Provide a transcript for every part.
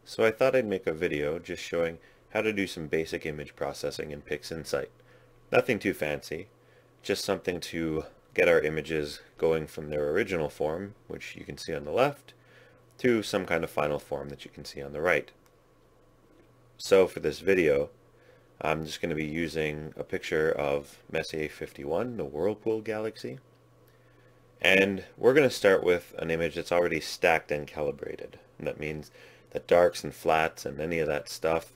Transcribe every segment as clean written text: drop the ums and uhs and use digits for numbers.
So I thought I'd make a video just showing how to do some basic image processing in PixInsight. Nothing too fancy, just something to get our images going from their original form, which you can see on the left, to some kind of final form that you can see on the right. So for this video, I'm just going to be using a picture of Messier 51, the Whirlpool galaxy. And we're going to start with an image that's already stacked and calibrated. And that means that darks and flats and any of that stuff,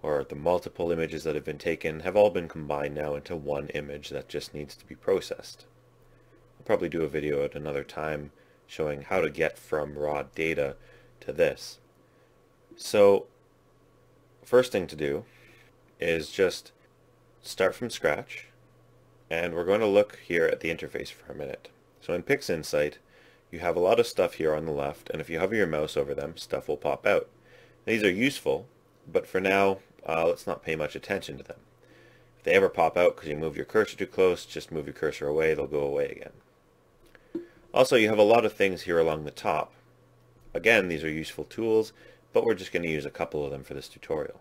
or the multiple images that have been taken, have all been combined now into one image that just needs to be processed. I'll probably do a video at another time showing how to get from raw data to this. So first thing to do is just start from scratch, and we're going to look here at the interface for a minute. So in PixInsight, you have a lot of stuff here on the left, and if you hover your mouse over them, stuff will pop out. These are useful, but for now, let's not pay much attention to them. If they ever pop out because you move your cursor too close, just move your cursor away, they'll go away again. Also, you have a lot of things here along the top. Again, these are useful tools, but we're just going to use a couple of them for this tutorial.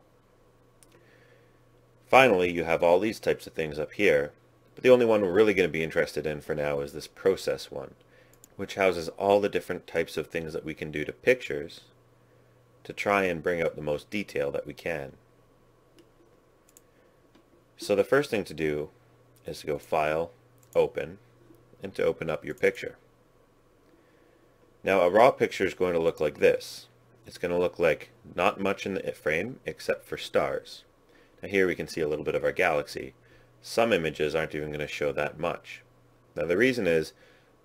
Finally, you have all these types of things up here, but the only one we're really going to be interested in for now is this process one, which houses all the different types of things that we can do to pictures to try and bring out the most detail that we can. So the first thing to do is to go File, Open, and to open up your picture. Now a raw picture is going to look like this. It's going to look like not much in the frame except for stars. Now here we can see a little bit of our galaxy. Some images aren't even going to show that much. Now the reason is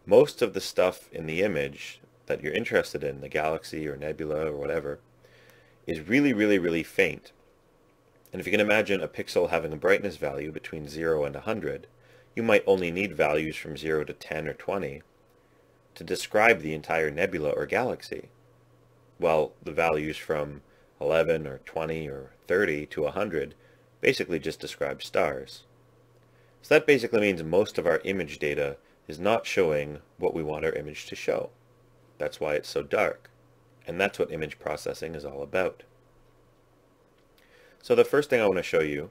most of the stuff in the image that you're interested in, the galaxy or nebula or whatever, is really faint. And if you can imagine a pixel having a brightness value between 0 and 100, you might only need values from 0 to 10 or 20 to describe the entire nebula or galaxy, while the values from 11 or 20 or 30 to 100 basically just describe stars. So that basically means most of our image data is not showing what we want our image to show. That's why it's so dark. And that's what image processing is all about. So the first thing I want to show you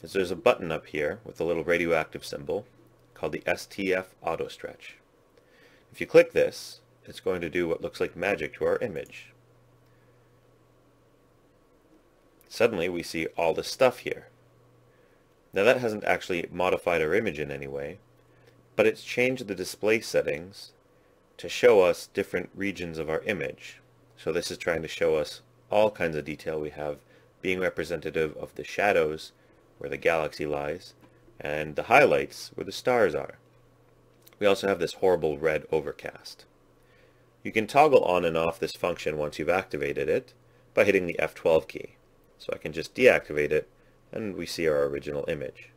is there's a button up here with a little radioactive symbol called the STF Auto Stretch. If you click this, it's going to do what looks like magic to our image. Suddenly we see all this stuff here. Now that hasn't actually modified our image in any way, but it's changed the display settings to show us different regions of our image. So this is trying to show us all kinds of detail we have being representative of the shadows where the galaxy lies and the highlights where the stars are. We also have this horrible red overcast. You can toggle on and off this function once you've activated it by hitting the F12 key. So I can just deactivate it and we see our original image.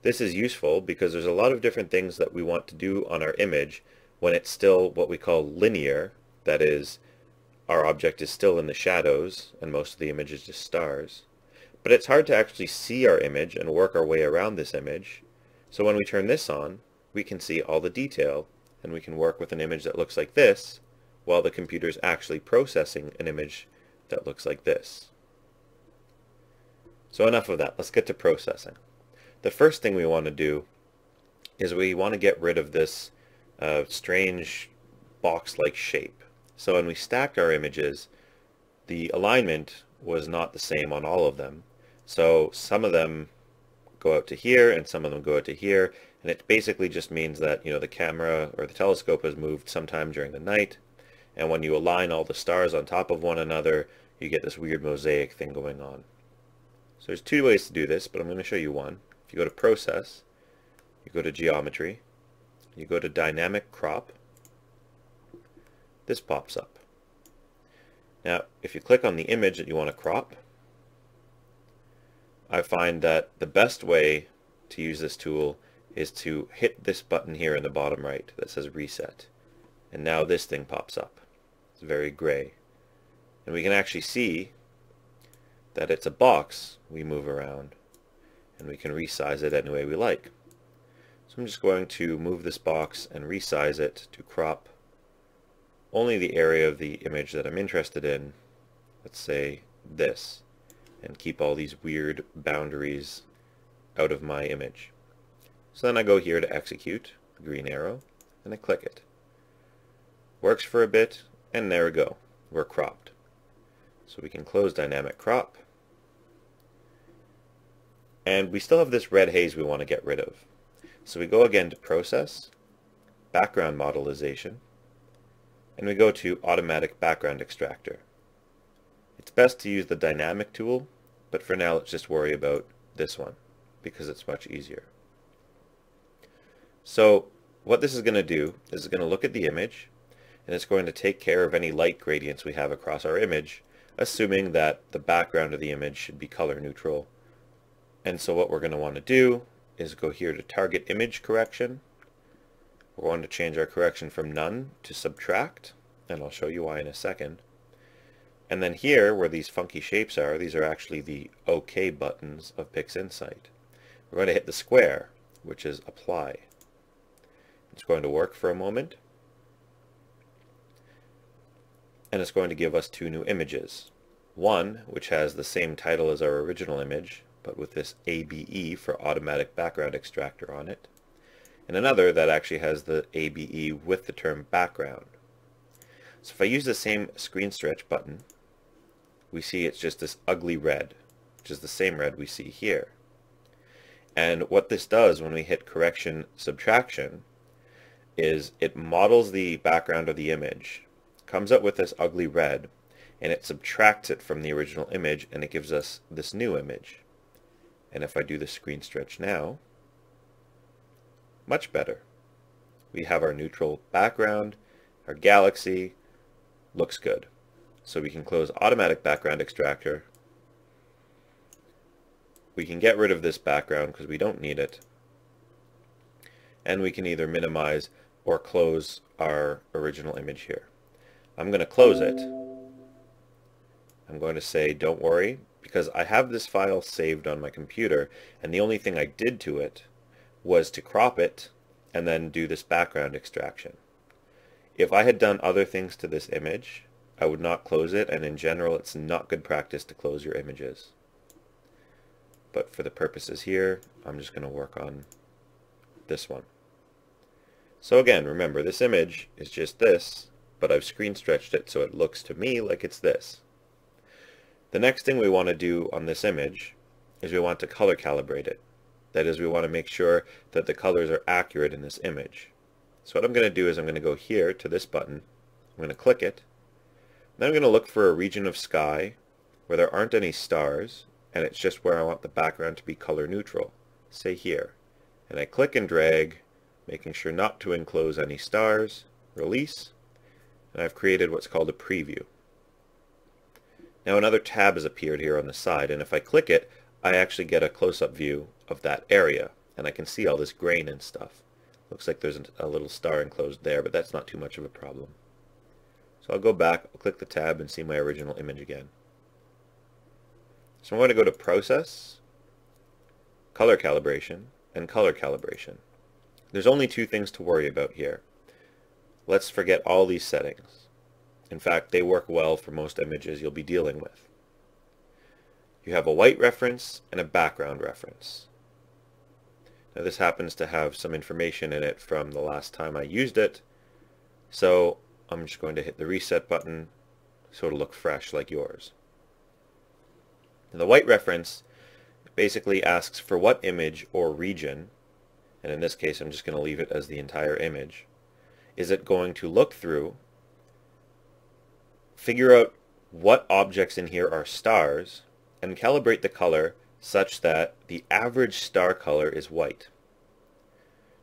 This is useful because there's a lot of different things that we want to do on our image when it's still what we call linear, that is, our object is still in the shadows and most of the image is just stars. But it's hard to actually see our image and work our way around this image. So when we turn this on, we can see all the detail and we can work with an image that looks like this while the computer is actually processing an image that looks like this. So enough of that, let's get to processing. The first thing we want to do is we want to get rid of this strange box-like shape. So when we stacked our images, the alignment was not the same on all of them. So some of them go out to here and some of them go out to here, and it basically just means that, the camera or the telescope has moved sometime during the night, and when you align all the stars on top of one another, you get this weird mosaic thing going on. So there's two ways to do this, but I'm going to show you one. If you go to Process, you go to Geometry, you go to Dynamic Crop, this pops up. Now, if you click on the image that you want to crop, I find that the best way to use this tool is to hit this button here in the bottom right that says Reset. And now this thing pops up. It's very gray. And we can actually see that it's a box we move around, and we can resize it any way we like. So I'm just going to move this box and resize it to crop only the area of the image that I'm interested in let's say this, and keep all these weird boundaries out of my image. So then I go here to execute, the green arrow, and I click it. Works for a bit, and there we go. We're cropped. So we can close dynamic crop. And we still have this red haze we want to get rid of. So we go again to Process, Background Modelization, and we go to Automatic Background Extractor. It's best to use the Dynamic tool, but for now let's just worry about this one, because it's much easier. So what this is going to do is it's going to look at the image, and it's going to take care of any light gradients we have across our image, assuming that the background of the image should be color neutral. And so what we're going to want to do is go here to Target Image Correction. We're going to change our correction from None to Subtract, and I'll show you why in a second. And then here, where these funky shapes are, these are actually the OK buttons of PixInsight. We're going to hit the square, which is Apply. It's going to work for a moment, and it's going to give us two new images. One, which has the same title as our original image, but with this ABE for Automatic Background Extractor on it, and another that actually has the ABE with the term background. So if I use the same screen stretch button, we see it's just this ugly red, which is the same red we see here. And what this does when we hit Correction Subtraction is it models the background of the image, comes up with this ugly red, and it subtracts it from the original image, and it gives us this new image. And if I do the screen stretch now, much better. We have our neutral background, our galaxy, looks good. So we can close Automatic Background Extractor. We can get rid of this background because we don't need it. And we can either minimize or close our original image here. I'm going to close it. I'm going to say don't worry, because I have this file saved on my computer, and the only thing I did to it was to crop it and then do this background extraction. If I had done other things to this image, I would not close it, and in general it's not good practice to close your images. But for the purposes here, I'm just going to work on this one. So again, remember, this image is just this, but I've screen stretched it so it looks to me like it's this. The next thing we want to do on this image is we want to color calibrate it. That is, we want to make sure that the colors are accurate in this image. So what I'm going to do is I'm going to go here to this button, I'm going to click it, then I'm going to look for a region of sky where there aren't any stars, and it's just where I want the background to be color neutral, say here. And I click and drag, making sure not to enclose any stars, release, and I've created what's called a preview. Now another tab has appeared here on the side, and if I click it, I actually get a close-up view of that area, and I can see all this grain and stuff. Looks like there's a little star enclosed there, but that's not too much of a problem. So I'll go back, I'll click the tab and see my original image again. So I'm going to go to Process, Color Calibration, and Color Calibration. There's only two things to worry about here. Let's forget all these settings. In fact, they work well for most images you'll be dealing with. You have a white reference and a background reference. Now this happens to have some information in it from the last time I used it, so I'm just going to hit the reset button so it'll look fresh like yours. And the white reference basically asks for what image or region, and in this case I'm just going to leave it as the entire image, is it going to look through, figure out what objects in here are stars, and calibrate the color such that the average star color is white.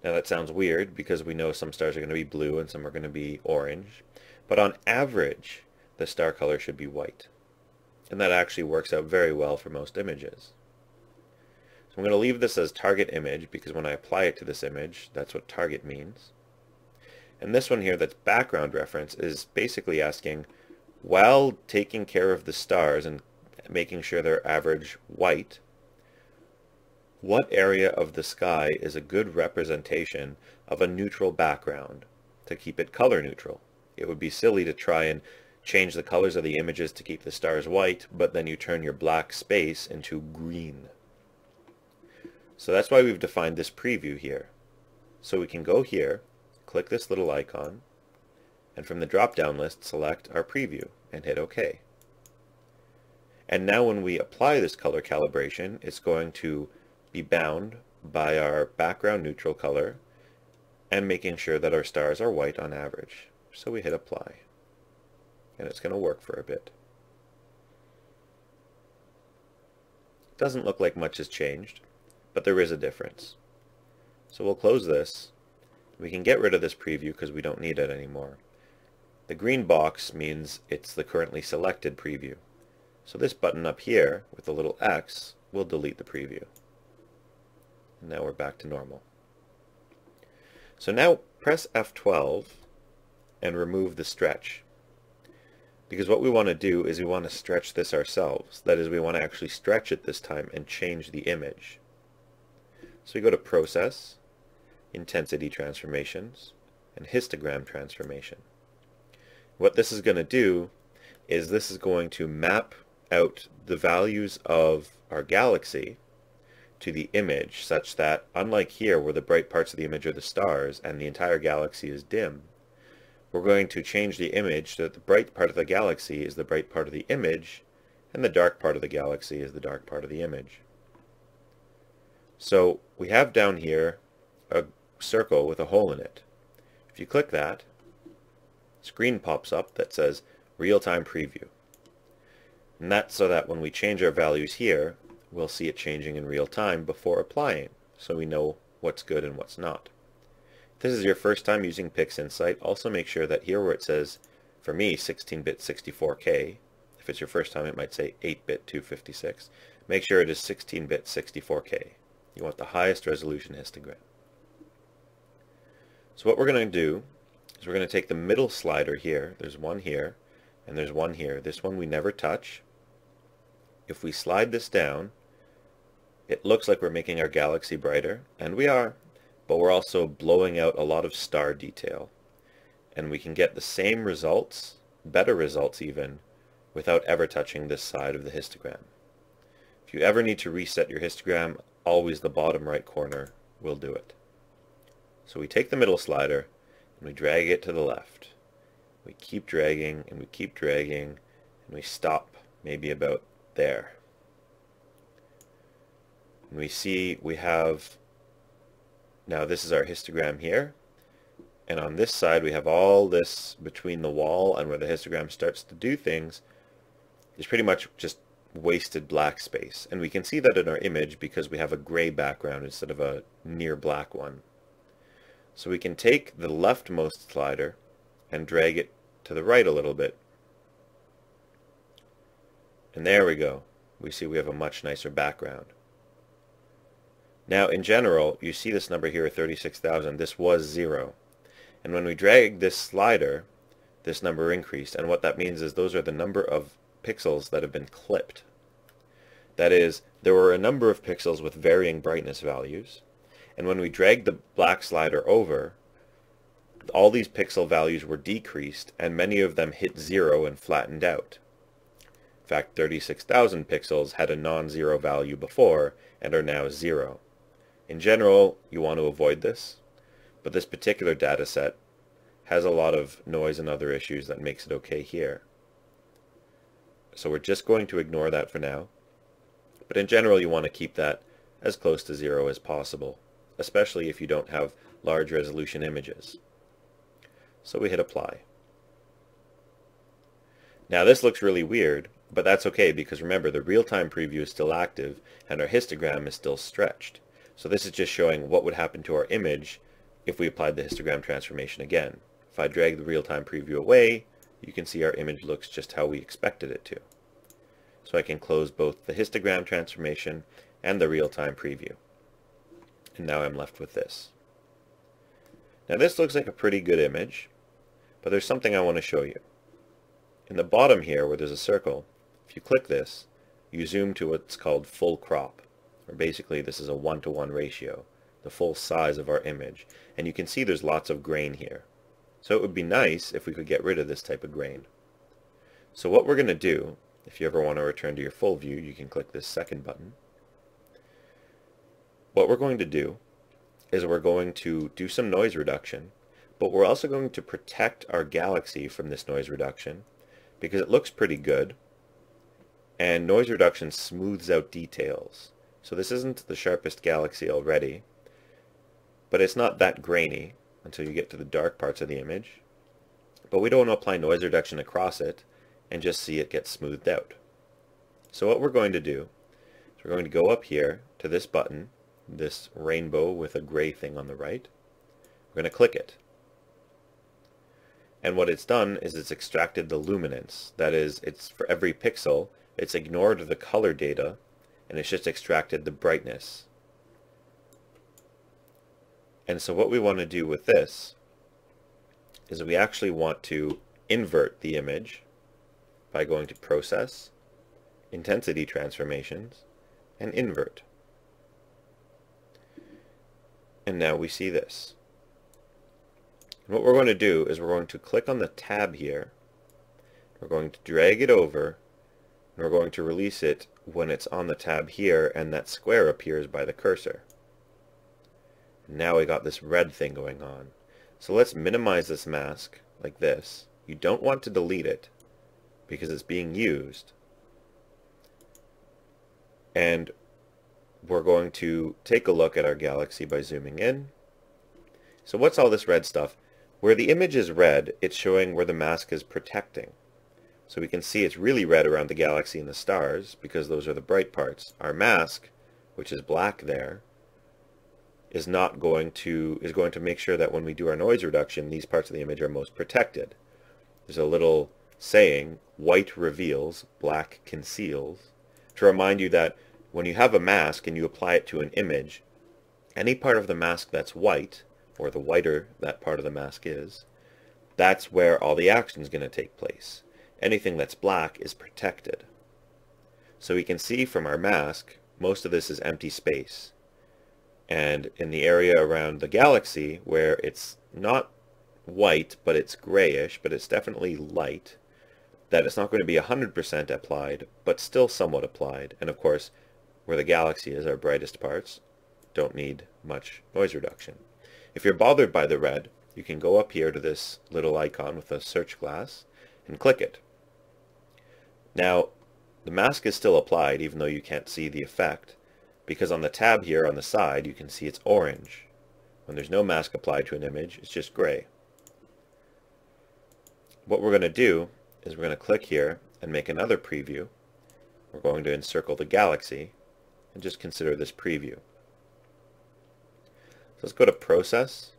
Now that sounds weird because we know some stars are going to be blue and some are going to be orange, but on average the star color should be white. And that actually works out very well for most images. So I'm going to leave this as target image because when I apply it to this image, that's what target means. And this one here that's background reference is basically asking, while taking care of the stars and making sure they're average white, what area of the sky is a good representation of a neutral background to keep it color neutral? It would be silly to try and change the colors of the images to keep the stars white, but then you turn your black space into green. So that's why we've defined this preview here. So we can go here, click this little icon, and from the drop-down list select our preview and hit OK. And now when we apply this color calibration, it's going to be bound by our background neutral color and making sure that our stars are white on average. So we hit apply. And it's going to work for a bit. Doesn't look like much has changed, but there is a difference. So we'll close this. We can get rid of this preview because we don't need it anymore. The green box means it's the currently selected preview. So this button up here with the little X will delete the preview. And now we're back to normal. So now press F12 and remove the stretch. Because what we want to do is we want to stretch this ourselves. That is, we want to actually stretch it this time and change the image. So we go to Process, Intensity Transformations, and Histogram Transformation. What this is going to do is this is going to map out the values of our galaxy to the image such that, unlike here where the bright parts of the image are the stars and the entire galaxy is dim, we're going to change the image so that the bright part of the galaxy is the bright part of the image and the dark part of the galaxy is the dark part of the image. So we have down here a circle with a hole in it. If you click that, a screen pops up that says Real-Time Preview. And that's so that when we change our values here, we'll see it changing in real time before applying, so we know what's good and what's not. If this is your first time using PixInsight, also make sure that here where it says, for me, 16-bit 64K, if it's your first time it might say 8-bit 256, make sure it is 16-bit 64K. You want the highest resolution histogram. So what we're going to do is we're going to take the middle slider here, there's one here, and there's one here. This one we never touch. If we slide this down, it looks like we're making our galaxy brighter, and we are, but we're also blowing out a lot of star detail. And we can get the same results, better results even, without ever touching this side of the histogram. If you ever need to reset your histogram, always the bottom right corner will do it. So we take the middle slider and we drag it to the left. We keep dragging and we keep dragging and we stop maybe about there. And we see we have, now this is our histogram here, and on this side we have all this between the wall and where the histogram starts to do things is pretty much just wasted black space. And we can see that in our image because we have a gray background instead of a near black one. So we can take the leftmost slider and drag it to the right a little bit. And there we go. We see we have a much nicer background. Now in general, you see this number here, 36,000. This was 0. And when we drag this slider, this number increased. And what that means is those are the number of pixels that have been clipped. That is, there were a number of pixels with varying brightness values. And when we dragged the black slider over, all these pixel values were decreased, and many of them hit 0 and flattened out. In fact, 36,000 pixels had a non-zero value before and are now 0. In general, you want to avoid this, but this particular data set has a lot of noise and other issues that makes it okay here. So we're just going to ignore that for now. But in general, you want to keep that as close to 0 as possible, especially if you don't have large resolution images. So we hit apply. Now this looks really weird, but that's okay because remember the real-time preview is still active and our histogram is still stretched. So this is just showing what would happen to our image if we applied the histogram transformation again. If I drag the real-time preview away, you can see our image looks just how we expected it to. So I can close both the histogram transformation and the real-time preview. And now I'm left with this. Now this looks like a pretty good image, but there's something I want to show you. In the bottom here where there's a circle, if you click this, you zoom to what's called full crop, or basically this is a 1-to-1 ratio, the full size of our image, and you can see there's lots of grain here. So it would be nice if we could get rid of this type of grain. So what we're going to do, if you ever want to return to your full view, you can click this second button. What we're going to do is we're going to do some noise reduction, but we're also going to protect our galaxy from this noise reduction because it looks pretty good, and noise reduction smooths out details. So this isn't the sharpest galaxy already, but it's not that grainy until you get to the dark parts of the image. But we don't want to apply noise reduction across it and just see it get smoothed out. So what we're going to do is we're going to go up here to this button, this rainbow with a gray thing on the right. We're going to click it. And what it's done is it's extracted the luminance. That is, it's for every pixel, it's ignored the color data, and it's just extracted the brightness. And so what we want to do with this is we actually want to invert the image by going to Process, Intensity Transformations, and Invert. And now we see this. And what we're going to do is we're going to click on the tab here, we're going to drag it over, and we're going to release it when it's on the tab here and that square appears by the cursor. Now we got this red thing going on. So let's minimize this mask like this. You don't want to delete it because it's being used. And we're going to take a look at our galaxy by zooming in. So what's all this red stuff? Where the image is red, it's showing where the mask is protecting. So we can see it's really red around the galaxy and the stars because those are the bright parts. Our mask, which is black there, is going to make sure that when we do our noise reduction, these parts of the image are most protected. There's a little saying, white reveals, black conceals, to remind you that when you have a mask and you apply it to an image, any part of the mask that's white, or the whiter that part of the mask is, that's where all the action is going to take place. Anything that's black is protected. So we can see from our mask, most of this is empty space. And in the area around the galaxy, where it's not white, but it's grayish, but it's definitely light, that it's not going to be 100% applied, but still somewhat applied. And of course, where the galaxy is, our brightest parts, don't need much noise reduction. If you're bothered by the red, you can go up here to this little icon with a search glass and click it. Now, the mask is still applied even though you can't see the effect, because on the tab here on the side you can see it's orange. When there's no mask applied to an image, it's just gray. What we're going to do is we're going to click here and make another preview. We're going to encircle the galaxy and just consider this preview. So let's go to Process,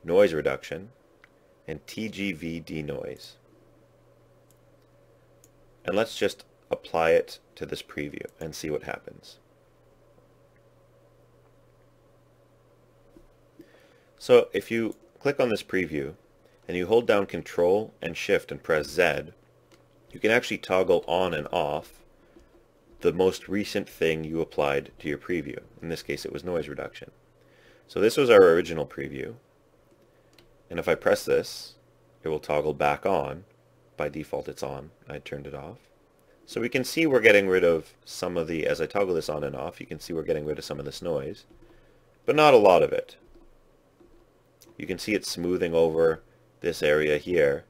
Noise Reduction, and TGV Denoise. And let's just apply it to this preview and see what happens. So if you click on this preview and you hold down Control and Shift and press Z, you can actually toggle on and off the most recent thing you applied to your preview. In this case, it was noise reduction. So this was our original preview. And if I press this, it will toggle back on. By default, it's on. I turned it off. So we can see we're getting rid of some of the, as I toggle this on and off, you can see we're getting rid of some of this noise, but not a lot of it. You can see it's smoothing over this area here,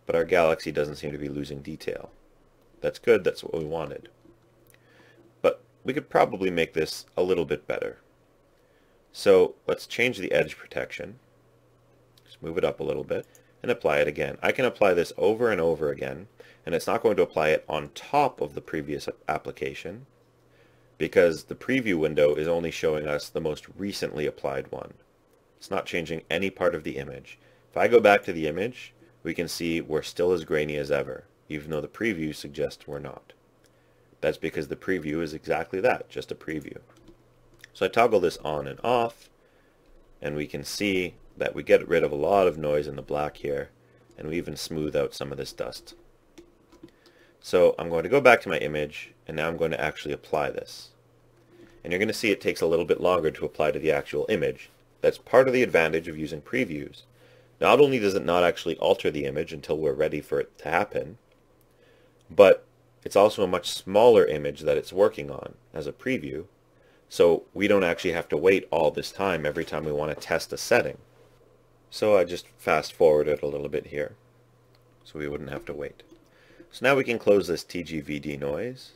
but our galaxy doesn't seem to be losing detail. That's good, that's what we wanted. But we could probably make this a little bit better. So let's change the edge protection, just move it up a little bit, and apply it again. I can apply this over and over again, and it's not going to apply it on top of the previous application, because the preview window is only showing us the most recently applied one. It's not changing any part of the image. If I go back to the image, we can see we're still as grainy as ever, even though the preview suggests we're not. That's because the preview is exactly that, just a preview. So I toggle this on and off, and we can see that we get rid of a lot of noise in the black here, and we even smooth out some of this dust. So I'm going to go back to my image, and now I'm going to actually apply this. And you're going to see it takes a little bit longer to apply to the actual image. That's part of the advantage of using previews. Not only does it not actually alter the image until we're ready for it to happen, but it's also a much smaller image that it's working on as a preview, so we don't actually have to wait all this time every time we want to test a setting. So I just fast forward it a little bit here, so we wouldn't have to wait. So now we can close this TGV denoise,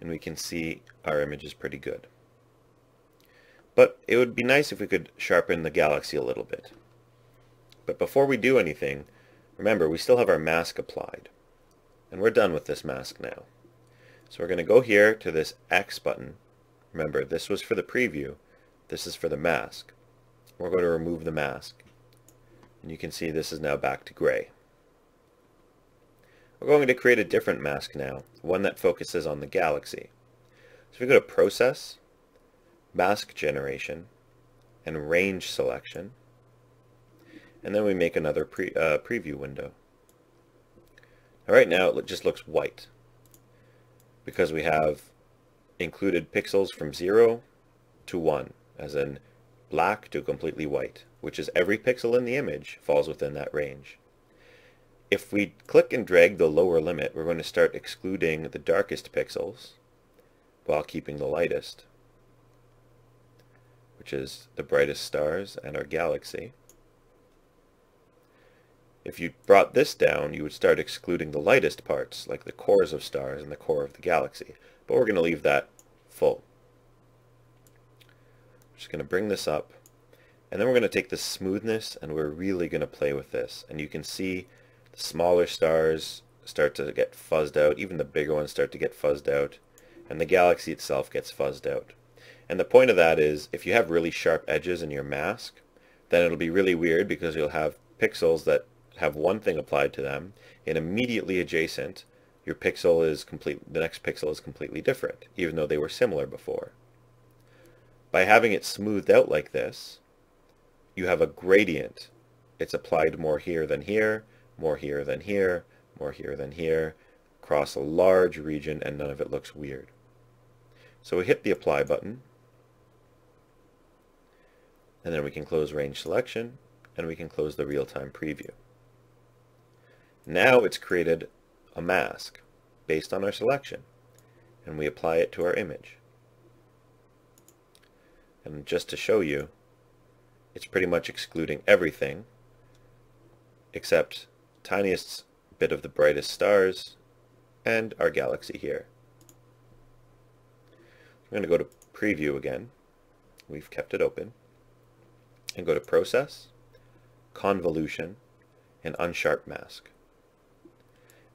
and we can see our image is pretty good. But it would be nice if we could sharpen the galaxy a little bit. But before we do anything, remember we still have our mask applied. And we're done with this mask now. So we're going to go here to this X button. Remember, this was for the preview. This is for the mask. We're going to remove the mask. And you can see this is now back to gray. We're going to create a different mask now, one that focuses on the galaxy. So if we go to Process, Mask Generation, and Range Selection, and then we make another preview window. Right now it just looks white because we have included pixels from 0 to 1, as in black to completely white, which is every pixel in the image falls within that range. If we click and drag the lower limit, we're going to start excluding the darkest pixels while keeping the lightest, which is the brightest stars and our galaxy. If you brought this down, you would start excluding the lightest parts, like the cores of stars and the core of the galaxy. But we're going to leave that full. I'm just going to bring this up, and then we're going to take the smoothness, and we're really going to play with this. And you can see the smaller stars start to get fuzzed out, even the bigger ones start to get fuzzed out, and the galaxy itself gets fuzzed out. And the point of that is, if you have really sharp edges in your mask, then it'll be really weird because you'll have pixels that have one thing applied to them, and immediately adjacent, your pixel is the next pixel is completely different, even though they were similar before. By having it smoothed out like this, you have a gradient. It's applied more here than here, more here than here, more here than here, across a large region, and none of it looks weird. So we hit the Apply button, and then we can close Range Selection, and we can close the Real-Time Preview. Now it's created a mask based on our selection, and we apply it to our image. And just to show you, it's pretty much excluding everything except tiniest bit of the brightest stars and our galaxy here. I'm going to go to Preview again. We've kept it open. And go to Process, Convolution, and Unsharp Mask.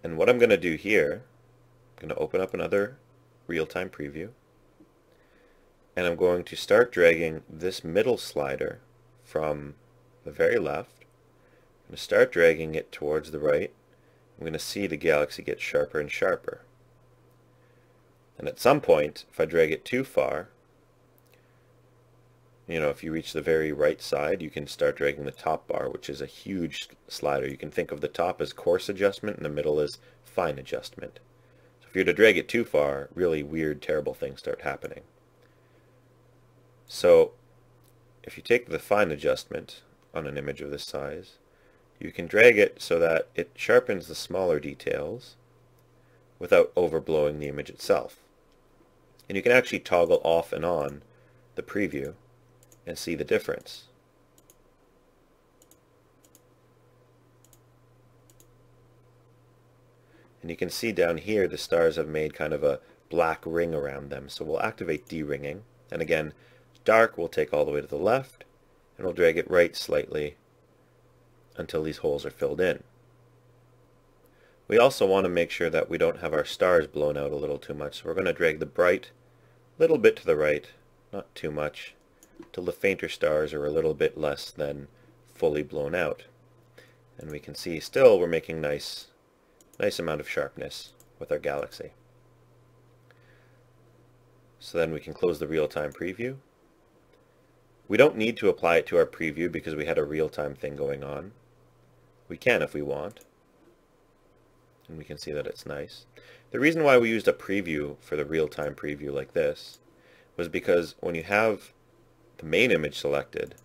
And what I'm going to do here, I'm going to open up another real-time preview, and I'm going to start dragging this middle slider from the very left. I'm going to start dragging it towards the right. I'm going to see the galaxy get sharper and sharper. And at some point, if I drag it too far, if you reach the very right side, you can start dragging the top bar, which is a huge slider. You can think of the top as coarse adjustment and the middle as fine adjustment. So if you're to drag it too far, really weird, terrible things start happening. So if you take the fine adjustment on an image of this size, you can drag it so that it sharpens the smaller details without overblowing the image itself. And you can actually toggle off and on the preview and see the difference. And you can see down here the stars have made kind of a black ring around them. So we'll activate de-ringing. And again, dark we'll take all the way to the left, and we'll drag it right slightly until these holes are filled in. We also want to make sure that we don't have our stars blown out a little too much. So we're going to drag the bright a little bit to the right, not too much, till the fainter stars are a little bit less than fully blown out. And we can see still we're making nice amount of sharpness with our galaxy. So then we can close the real-time preview. We don't need to apply it to our preview because we had a real-time thing going on. We can if we want. And we can see that it's nice. The reason why we used a preview for the real-time preview like this was because when you have the main image selected,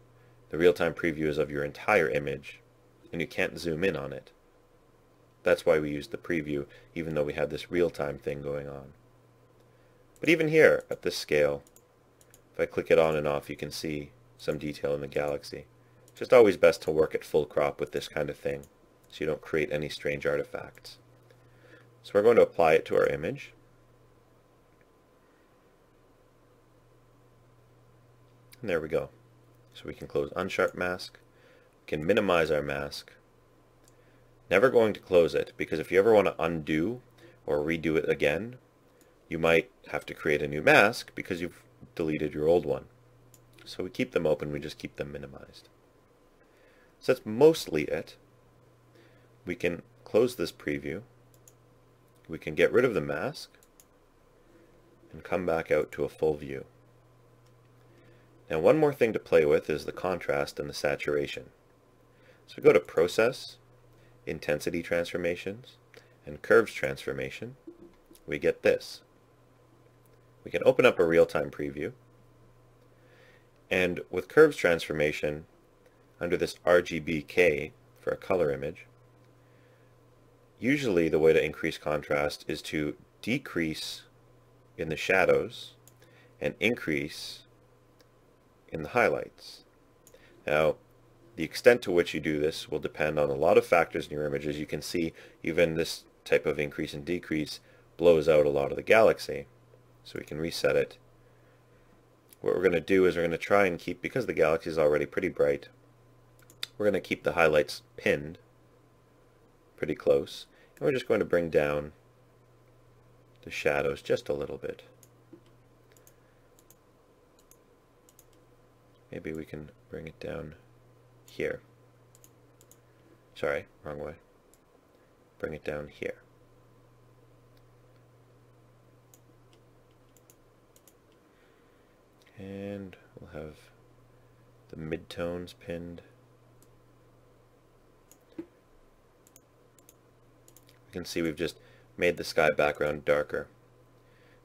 the real-time preview is of your entire image, and you can't zoom in on it. That's why we used the preview, even though we had this real-time thing going on. But even here, at this scale, if I click it on and off, you can see some detail in the galaxy. It's just always best to work at full crop with this kind of thing, so you don't create any strange artifacts. So we're going to apply it to our image. And there we go. So we can close Unsharp Mask. We can minimize our mask. Never going to close it, because if you ever want to undo or redo it again, you might have to create a new mask because you've deleted your old one. So we keep them open, we just keep them minimized. So that's mostly it. We can close this preview. We can get rid of the mask and come back out to a full view. Now one more thing to play with is the contrast and the saturation. So we go to Process, Intensity Transformations, and Curves Transformation. We get this. We can open up a real-time preview, and with Curves Transformation, under this RGBK for a color image, usually the way to increase contrast is to decrease in the shadows and increase in the highlights. Now, the extent to which you do this will depend on a lot of factors in your image. As you can see, even this type of increase and decrease blows out a lot of the galaxy. So we can reset it. What we're going to do is we're going to try and keep, because the galaxy is already pretty bright, we're going to keep the highlights pinned pretty close. And we're just going to bring down the shadows just a little bit. Maybe we can bring it down here. Sorry, wrong way. Bring it down here. And we'll have the midtones pinned. You can see we've just made the sky background darker.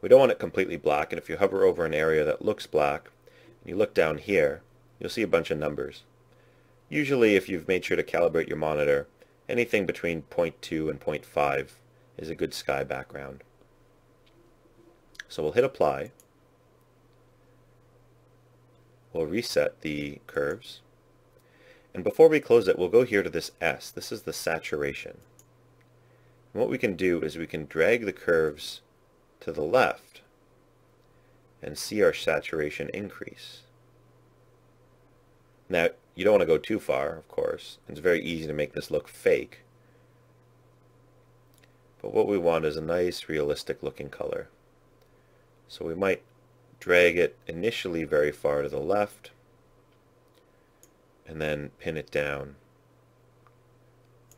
We don't want it completely black, and if you hover over an area that looks black, and you look down here, you'll see a bunch of numbers. Usually, if you've made sure to calibrate your monitor, anything between 0.2 and 0.5 is a good sky background. So we'll hit Apply. We'll reset the curves. And before we close it, we'll go here to this S. This is the saturation. And what we can do is we can drag the curves to the left and see our saturation increase. Now, you don't want to go too far, of course. It's very easy to make this look fake. But what we want is a nice, realistic looking color. So we might drag it initially very far to the left and then pin it down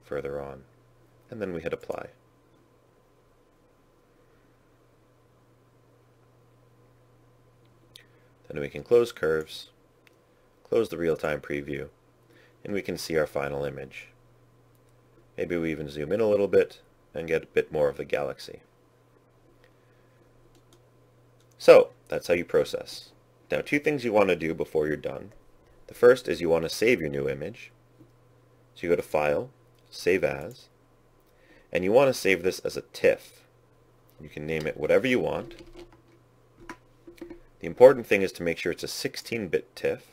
further on. And then we hit Apply. Then we can close Curves, close the real-time preview, and we can see our final image. Maybe we even zoom in a little bit and get a bit more of the galaxy. So, that's how you process. Now, two things you want to do before you're done. The first is you want to save your new image. So you go to File, Save As, and you want to save this as a TIFF. You can name it whatever you want. The important thing is to make sure it's a 16-bit TIFF,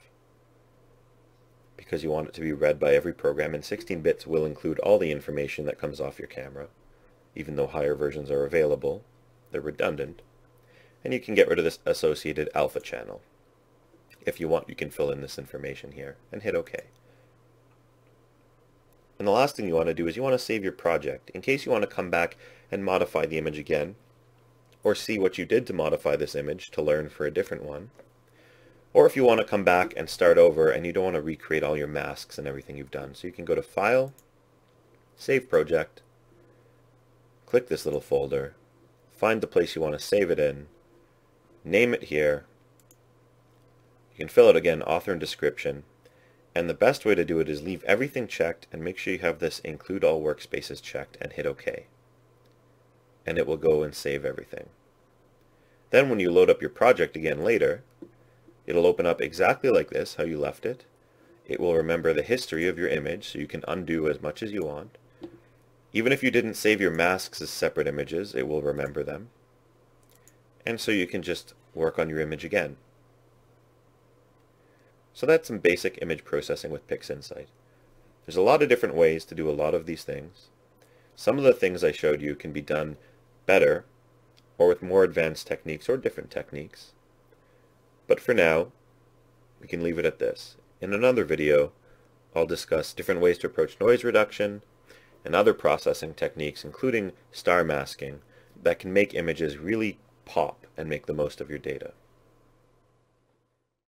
because you want it to be read by every program, and 16 bits will include all the information that comes off your camera. Even though higher versions are available, they're redundant. And you can get rid of this associated alpha channel. If you want, you can fill in this information here and hit OK. And the last thing you want to do is you want to save your project in case you want to come back and modify the image again, or see what you did to modify this image to learn for a different one. Or if you want to come back and start over and you don't want to recreate all your masks and everything you've done. So you can go to File, Save Project, click this little folder, find the place you want to save it in, name it here. You can fill it again, author and description. And the best way to do it is leave everything checked and make sure you have this Include All Workspaces checked and hit OK. And it will go and save everything. Then when you load up your project again later, it'll open up exactly like this, how you left it. It will remember the history of your image, so you can undo as much as you want. Even if you didn't save your masks as separate images, it will remember them. And so you can just work on your image again. So that's some basic image processing with PixInsight. There's a lot of different ways to do a lot of these things. Some of the things I showed you can be done better or with more advanced techniques or different techniques. But for now, we can leave it at this. In another video, I'll discuss different ways to approach noise reduction and other processing techniques, including star masking, that can make images really pop and make the most of your data.